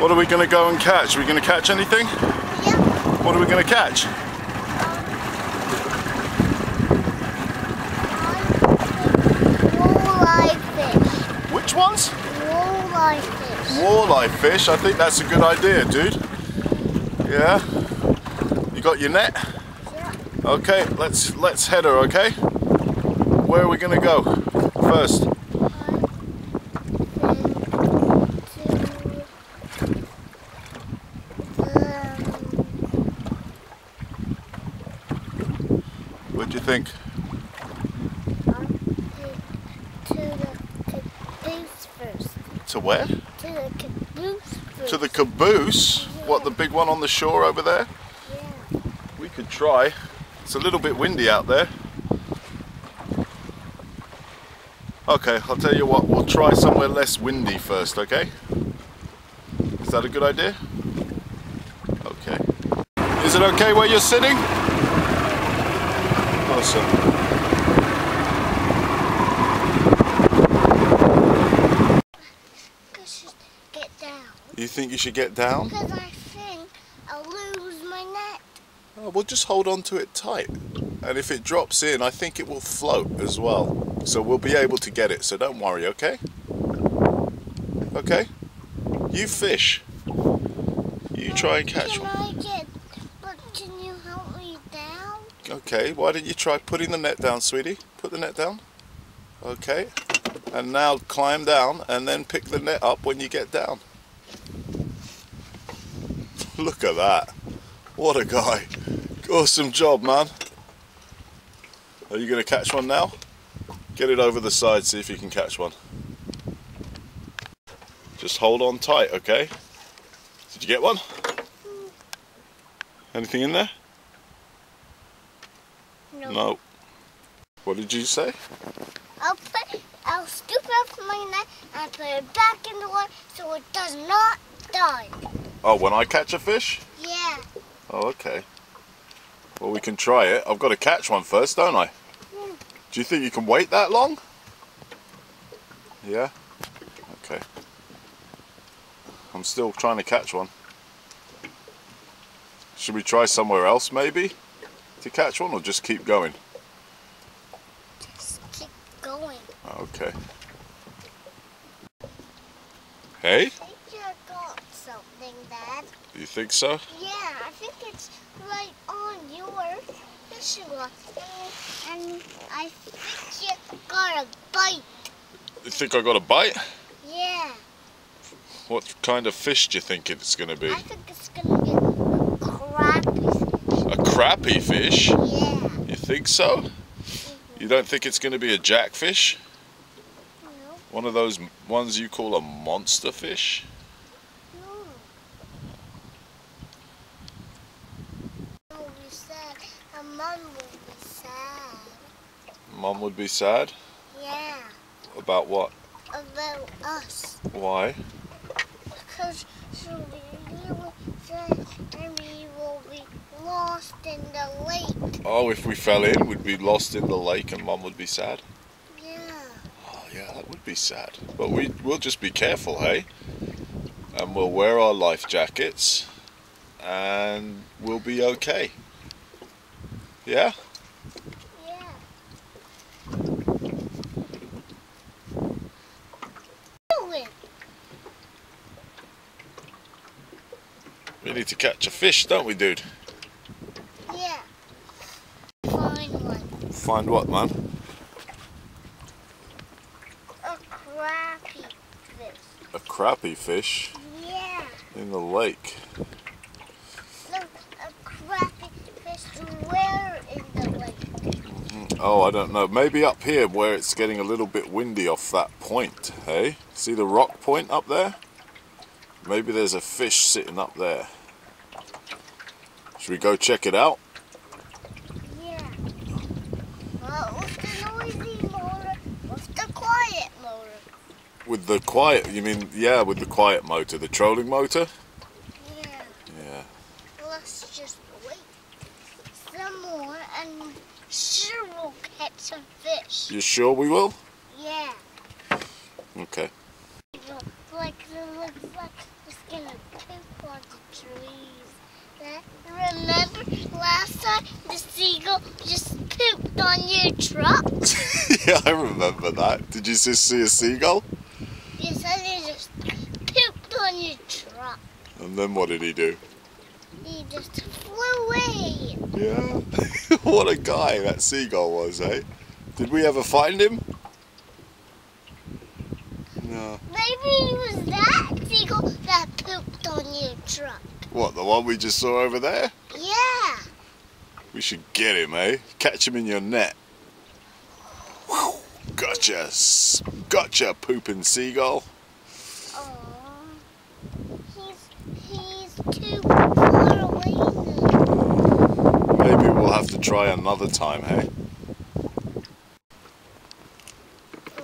What are we going to go and catch? Are we going to catch anything? Yeah. What are we going to catch? Walleye fish. Which ones? Walleye fish. Walleye fish. I think that's a good idea, dude. Yeah. You got your net? Yeah. Okay, let's head her, okay? Where are we going to go first? What do you think? To the caboose first. To where? To the caboose first. To the caboose? Yeah. What, the big one on the shore over there? Yeah. We could try. It's a little bit windy out there. Okay, I'll tell you what, we'll try somewhere less windy first, okay? Is that a good idea? Okay. Is it okay where you're sitting? Awesome. I should get down. You think you should get down? Because I think I'll lose my net. Oh, we'll just hold on to it tight. And if it drops in, I think it will float as well. So we'll be able to get it, so don't worry, okay? Okay? You fish. You try and catch one. But can you help me down? Okay, why don't you try putting the net down, sweetie? Put the net down. Okay. And now climb down and then pick the net up when you get down. Look at that. What a guy. Awesome job, man. Are you going to catch one now? Get it over the side, see if you can catch one. Just hold on tight, okay? Did you get one? Anything in there? No. No. What did you say? I'll scoop up my net and put it back in the water so it does not die. Oh, when I catch a fish? Yeah. Oh, okay. Well, we can try it. I've got to catch one first, don't I? Do you think you can wait that long? Yeah? Okay. I'm still trying to catch one. Should we try somewhere else maybe to catch one, or just keep going? Just keep going. Okay. Hey? I think you got something, Dad. You think so? Yeah, I think it's right on your fishing rod. And I think you got a bite. You think I got a bite? Yeah. What kind of fish do you think it's going to be? I think it's going to be a crappie fish. A crappie fish? Yeah. You think so? You don't think it's going to be a jackfish? No. One of those ones you call a monster fish? No. It would be sad. And Mum would be sad. Mum would be sad? Yeah. About what? About us. Why? Because she'll be really sad and we will be lost in the lake. Oh, if we fell in, we'd be lost in the lake and Mum would be sad? Yeah. Oh, yeah, that would be sad. But we'll just be careful, hey? And we'll wear our life jackets and we'll be okay. Yeah? Yeah. We need to catch a fish, don't we, dude? Yeah. Find one. Find what, man? A crappie fish. A crappie fish? Yeah. In the lake. Look, a crappie fish where in the lake? Oh, I don't know. Maybe up here where it's getting a little bit windy off that point, hey? See the rock point up there? Maybe there's a fish sitting up there. Should we go check it out? Yeah. With the noisy motor, with the quiet motor. With the quiet, you mean, yeah, with the quiet motor, the trolling motor? Yeah. Yeah. Let's just wait some more and sure we'll catch some fish. You sure we will? Yeah. Okay. Like it's gonna your truck? Yeah, I remember that. Did you just see a seagull? Yes, I just pooped on your truck. And then what did he do? He just flew away. Yeah. What a guy that seagull was, eh? Did we ever find him? No. Maybe it was that seagull that pooped on your truck. What, the one we just saw over there? Yeah. We should get him, eh? Catch him in your net. Whew. Gotcha. Gotcha, pooping seagull. Oh, he's too far away now. Maybe we'll have to try another time, hey?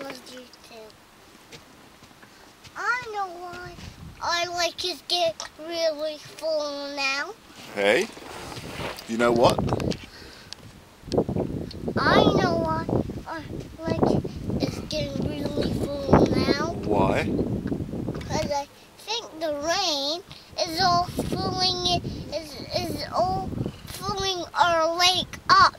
Let's do two. I know why our lake is getting really full now. Hey? You know what? I know why our lake is getting really full now. Why? Because I think the rain is all filling our lake up.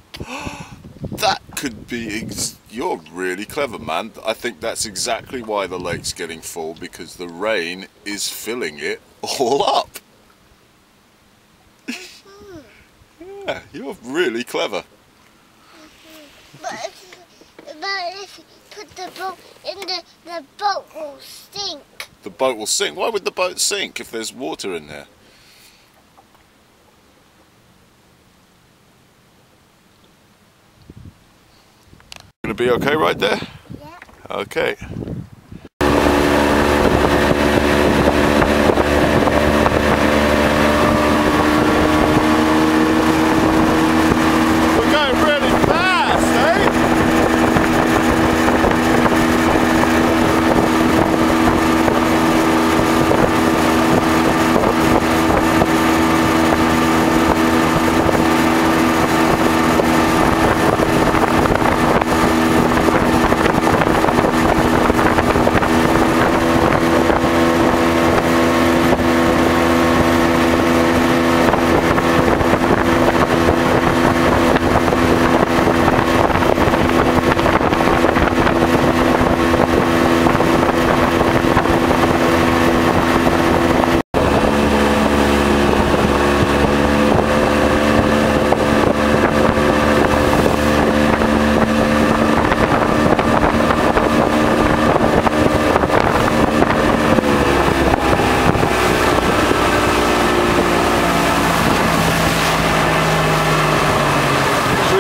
That could be. You're really clever, man. I think that's exactly why the lake's getting full, because the rain is filling it all up. Yeah, you're really clever. But if you put the boat in, the boat will sink. The boat will sink. Why would the boat sink if there's water in there? Gonna be okay right there? Yeah. Okay. We're going really fast, eh?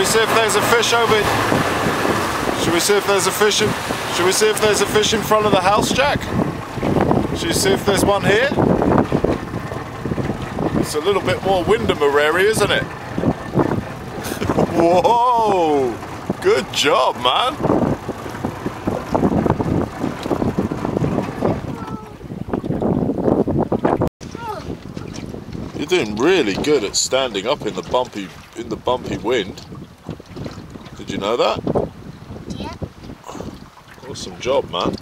See if there's a fish over. Should we see if there's a fish in? Should we see if there's a fish in front of the house, Jack? Should we see if there's one here? It's a little bit more Windermere area, isn't it? Whoa! Good job, man. You're doing really good at standing up in the bumpy wind. Did you know that? Yeah. Awesome job, man.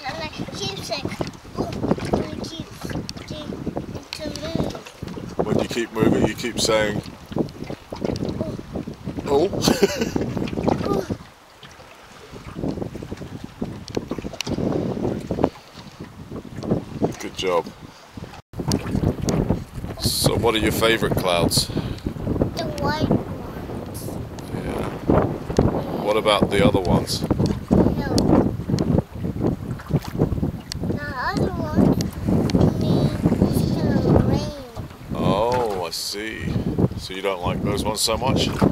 And I keep saying, oh, when you keep to move. When you keep moving, you keep saying, oh. Good job. So what are your favourite clouds? The white ones. Yeah. What about the other ones? No. The other ones mean it's gonna rain. Oh, I see. So you don't like those ones so much? No.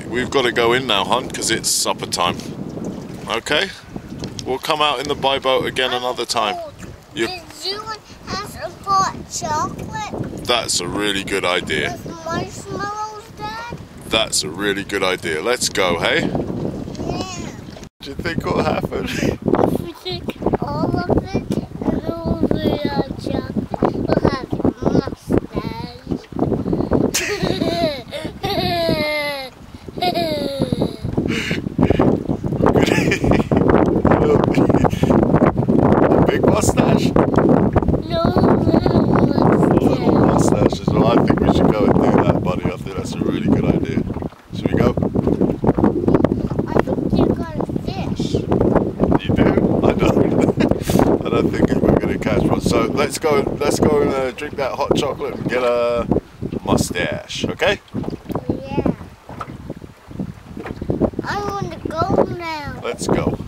We've got to go in now, hon, because it's supper time. Okay? We'll come out in the buy boat again another time. You... Did you have some hot chocolate? That's a really good idea. With marshmallows, Dad? That's a really good idea. Let's go, hey? Yeah. Do you think will happen? If we take all of it and all the chocolate, we'll have mustache. Big mustache? No, little mustache. Mustaches. Well, I think we should go and do that, buddy. I think that's a really good idea. Should we go? don't think we're going to catch one. So let's go and drink that hot chocolate and get a mustache, okay? Yeah. I want to go now. Let's go.